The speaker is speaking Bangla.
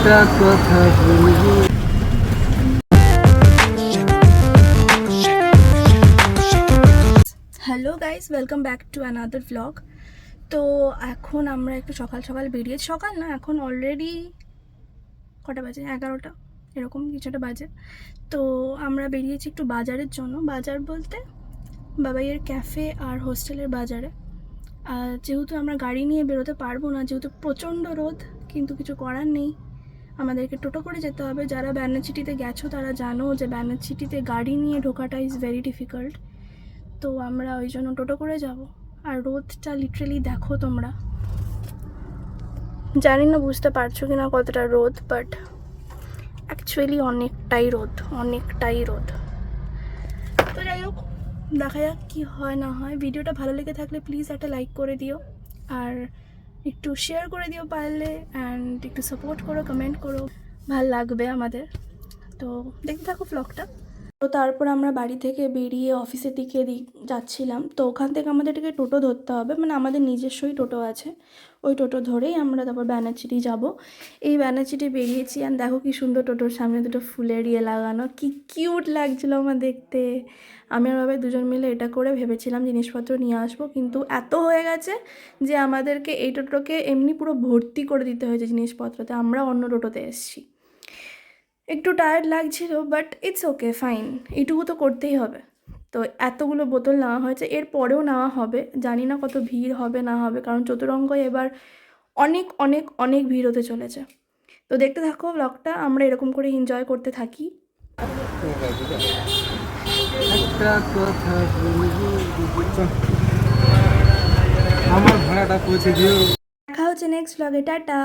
একটা কথা বলবো। Hello guys, welcome back to another vlog. তো এখন আমরা একটু সকাল সকাল বেরিয়েছি, সকাল না, এখন অলরেডি কটা বাজে, 11টা এরকম কিছুটা বাজে। তো আমরা বেরিয়েছি একটু বাজারের জন্য। বাজার বলতে বাবাইয়ের ক্যাফে আর হোস্টেলের বাজারে। যেহেতু আমরা গাড়ি নিয়ে বেরোতে পারবো না, যেহেতু প্রচণ্ড রোদ, কিন্তু কিছু করার নেই, আমাদেরকে টোটো করে যেতে হবে। যারা ব্যানারচিটিতে গেছো তারা জানো যে ব্যানারচিটিতে গাড়ি নিয়ে ঢোকাটা ইজ ভেরি ডিফিকাল্ট। তো আমরা ওই জন্য টোটো করে যাব। আর রোদটা লিটারেলি দেখো তোমরা, জানি না বুঝতে পারছো কি না কতটা রোদ, বাট অ্যাকচুয়ালি অনেকটাই রোদ, অনেকটাই রোদ। তো যাই হোক, দেখা যাক কী হয় না হয়। ভিডিওটা ভালো লেগে থাকলে প্লিজ একটা লাইক করে দিও, আর একটু শেয়ার করে দিও পারলে, অ্যান্ড একটু সাপোর্ট করো, কমেন্ট করো, ভাল লাগবে আমাদের। তো দেখতে থাকো ব্লগটা। তো তারপর আমরা বাড়ি থেকে বেরিয়ে অফিসের দিকে যাচ্ছিলাম। তো ওখান থেকে আমাদেরকে টোটো ধরতে হবে, মানে আমাদের নিজস্বই টোটো আছে, ওই টোটো ধরেই আমরা তারপর ব্যানারচিটি যাব। এই ব্যানারচিটি বেরিয়েছি, আর দেখো কি সুন্দর, টোটোর সামনে দুটো ফুলের ইয়ে লাগানো, কি কিউট লাগছিলো আমার দেখতে। আমি আর বাবাই দুজন মিলে এটা করে ভেবেছিলাম জিনিসপত্র নিয়ে আসবো, কিন্তু এত হয়ে গেছে যে আমাদেরকে এই টোটোকে এমনি পুরো ভর্তি করে দিতে হয়েছে জিনিসপত্রতে। আমরা অন্য টোটোতে এসেছি। একটু টায়ার্ড লাগছিল, বাট ইটস ওকে, ফাইন, এইটুকু তো করতেই হবে। তো এতগুলো বোতল নেওয়া হয়েছে, এর পরেও নেওয়া হবে, জানি না কত ভিড় হবে না হবে, কারণ চতুরঙ্গয় এবার অনেক অনেক অনেক ভিড় হতে চলেছে। তো দেখতে থাকো ব্লগটা, আমরা এরকম করে এনজয় করতে থাকি। একটা কথা বলবো, আমার ভাড়াটা পৌঁছে দিও। দেখা হচ্ছে নেক্সট ব্লগে, টাটা।